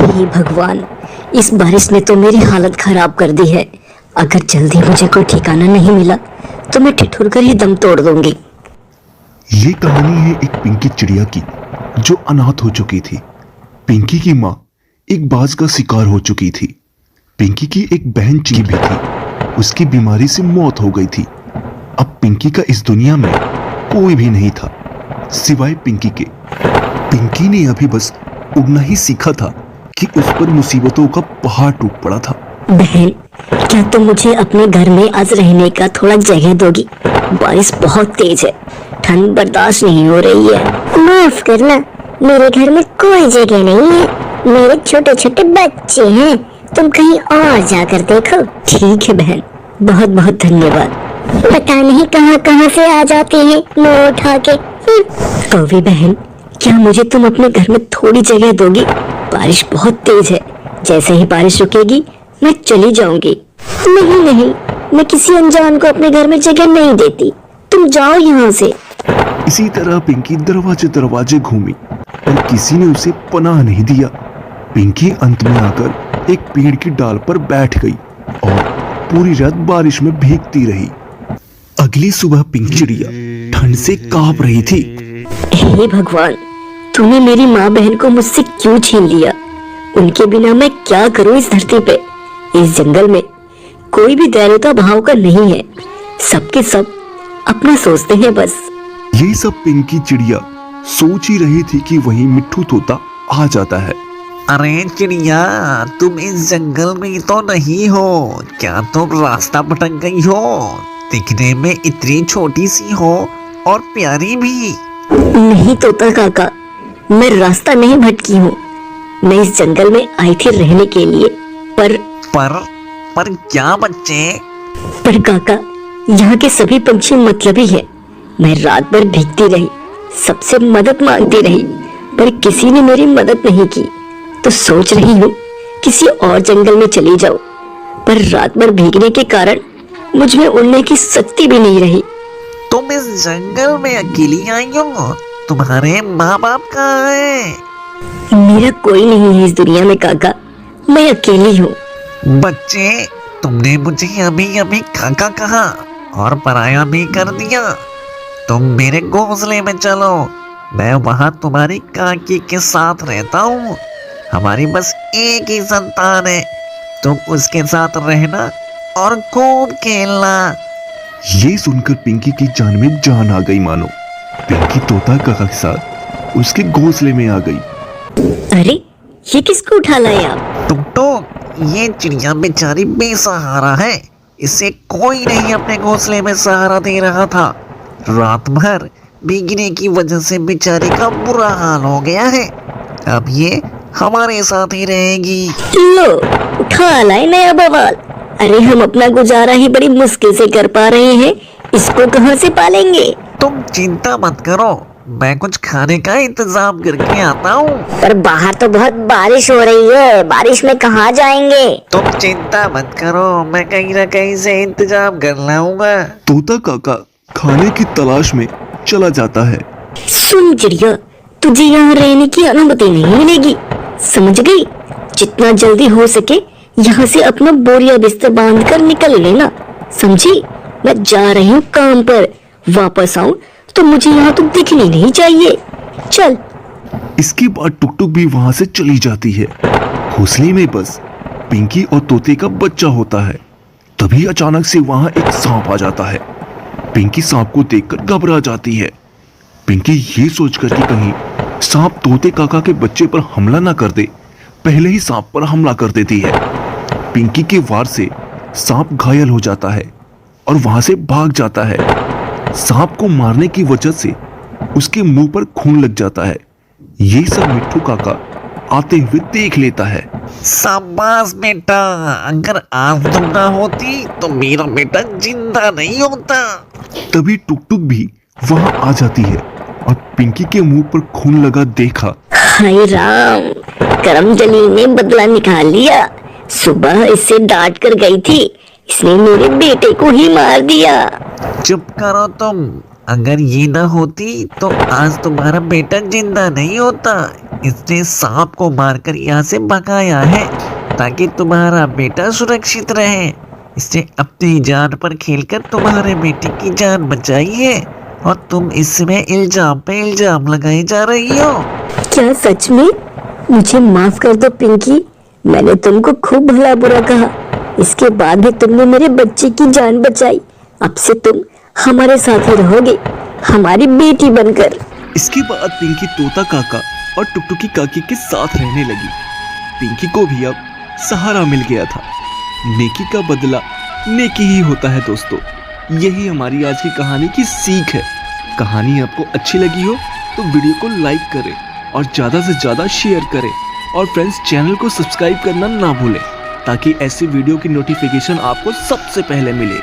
हे भगवान, इस बारिश ने तो मेरी हालत खराब कर दी है। अगर जल्दी मुझे कोई ठिकाना नहीं मिला तो मैं ठिठुर कर ही दम तोड़ दूंगी। ये कहानी है एक पिंकी चिड़िया की जो अनाथ हो चुकी थी। पिंकी की माँ एक बाज का शिकार हो चुकी थी। पिंकी की एक बहन चिड़ी भी थी, उसकी बीमारी से मौत हो गई थी। अब पिंकी का इस दुनिया में कोई भी नहीं था सिवाय पिंकी के। पिंकी ने अभी बस उड़ना ही सीखा था कि उस पर मुसीबतों का पहाड़ टूट पड़ा था। बहन, क्या तुम मुझे अपने घर में आज रहने का थोड़ा जगह दोगी? बारिश बहुत तेज है, ठंड बर्दाश्त नहीं हो रही है। माफ करना, मेरे घर में कोई जगह नहीं है। मेरे छोटे छोटे बच्चे हैं, तुम कहीं और जाकर देखो। ठीक है बहन, बहुत बहुत धन्यवाद। पता नहीं कहाँ कहाँ से आ जाते हैं मुंह उठा के। कौवी बहन, क्या मुझे तुम अपने घर में थोड़ी जगह दोगी? बारिश बहुत तेज है, जैसे ही बारिश रुकेगी मैं चली जाऊंगी। नहीं नहीं, मैं किसी अनजान को अपने घर में जगह नहीं देती, तुम जाओ यहाँ से। इसी तरह पिंकी दरवाजे दरवाजे घूमी और किसी ने उसे पनाह नहीं दिया। पिंकी अंत में आकर एक पेड़ की डाल पर बैठ गई और पूरी रात बारिश में भीगती रही। अगली सुबह पिंकी चिड़िया ठंड से कांप रही थी। हे भगवान, तूने मेरी माँ बहन को मुझसे क्यों छीन लिया? उनके बिना मैं क्या करूं इस धरती पे? इस जंगल में कोई भी दयालुता भाव का नहीं है, सबके सब अपना सोचते हैं बस। ये सब पिंकी चिड़िया सोच ही रही थी कि वहीं मिट्ठू तोता आ जाता है। अरे चिड़िया, तुम इस जंगल में तो नहीं हो क्या? तुम रास्ता भटक गई हो? दिखने में इतनी छोटी सी हो और प्यारी भी। नहीं तोता काका, मैं रास्ता नहीं भटकी हूँ। मैं इस जंगल में आई थी रहने के लिए। पर क्या बच्चे? पर काका, यहाँ के सभी पंछी मतलबी हैं। मैं रात भर भीगती रही, सबसे मदद मांगती रही, पर किसी ने मेरी मदद नहीं की। तो सोच रही हूँ किसी और जंगल में चली जाऊँ, पर रात भर भीगने के कारण मुझ में उड़ने की शक्ति भी नहीं रही। तुम इस जंगल में अकेली आई हो? तुम्हारे माँ बाप कहाँ हैं? मेरा कोई नहीं है इस दुनिया में काका, मैं अकेली हूँ। बच्चे, तुमने मुझे अभी अभी काका कहा और पराया भी कर दिया। तुम मेरे घोंसले में चलो, मैं वहाँ तुम्हारी काकी के साथ रहता हूँ। हमारी बस एक ही संतान है, तुम उसके साथ रहना और खूब खेलना। ये सुनकर पिंकी की जान में जान आ गई। मानो पिंकी तोता काका के साथ उसके घोंसले में आ गई। अरे, ये किसको उठा लाए आप? टुकटुक, ये चिड़िया बेचारी बेसहारा है, इसे कोई नहीं अपने घोंसले में सहारा दे रहा था। रात भर भीगने की वजह से बेचारी का बुरा हाल हो गया है। अब ये हमारे साथ ही रहेगी। लो, उठा लाए नया बवाल। अरे, हम अपना गुजारा ही बड़ी मुश्किल से कर पा रहे हैं, इसको कहाँ से पालेंगे? तुम चिंता मत करो, मैं कुछ खाने का इंतजाम करके आता हूँ। पर बाहर तो बहुत बारिश हो रही है, बारिश में कहाँ जाएंगे? तुम चिंता मत करो, मैं कहीं ना कहीं से इंतजाम कर लाऊंगा। तोता काका खाने की तलाश में चला जाता है। सुन चिड़िया, तुझे यहाँ रहने की अनुमति नहीं मिलेगी, समझ गई? जितना जल्दी हो सके यहाँ से अपना बोरिया बिस्तर बांध कर निकल लेना, समझी? मैं जा रही हूँ काम पर, वापस आऊँ तो मुझे यहाँ तो दिखनी नहीं चाहिए। चल। इसके बाद टुकटुक भी वहां से चली जाती है। घोंसले में बस पिंकी और तोते का बच्चा होता है। तभी अचानक से वहां एक सांप आ जाता है। पिंकी सांप को देखकर घबरा जाती है। पिंकी ये सोचकर कि कहीं सांप तोते काका के बच्चे पर हमला ना कर दे, पहले ही सांप पर हमला कर देती है। पिंकी के वार से सांप घायल हो जाता है और वहां से भाग जाता है। सांप को मारने की वजह से उसके मुंह पर खून लग जाता है। ये सब मिट्ठू काका आते हुए देख लेता है। शाबाश बेटा, अगर आज तुम ना होती तो मेरा बेटा जिंदा नहीं होता। तभी टुकटुक भी वहां आ जाती है और पिंकी के मुंह पर खून लगा देखा। हाय राम, करम जलील ने बदला निकाल लिया। सुबह इससे डांट कर गई थी, इसने मेरे बेटे को ही मार दिया। चुप करो तुम, अगर ये ना होती तो आज तुम्हारा बेटा जिंदा नहीं होता। इसने सांप को मारकर यहाँ से भगाया है ताकि तुम्हारा बेटा सुरक्षित रहे। इसने अपनी जान पर खेलकर तुम्हारे बेटे की जान बचाई है और तुम इसमें इल्जाम पे इल्जाम लगाई जा रही हो। क्या सच में? मुझे माफ कर दो पिंकी, मैंने तुमको खूब भला बुरा कहा। इसके बाद भी तुमने मेरे बच्चे की जान बचाई। अब से तुम हमारे साथ ही रहोगे, हमारी बेटी बनकर। इसके बाद पिंकी तोता काका और टुकटुकी काकी के साथ रहने लगी। पिंकी को भी अब सहारा मिल गया था। नेकी का बदला नेकी ही होता है दोस्तों। यही हमारी आज की कहानी की सीख है। कहानी आपको अच्छी लगी हो तो वीडियो को लाइक करें और ज़्यादा से ज़्यादा शेयर करें और फ्रेंड्स चैनल को सब्सक्राइब करना ना भूलें ताकि ऐसी वीडियो की नोटिफिकेशन आपको सबसे पहले मिले।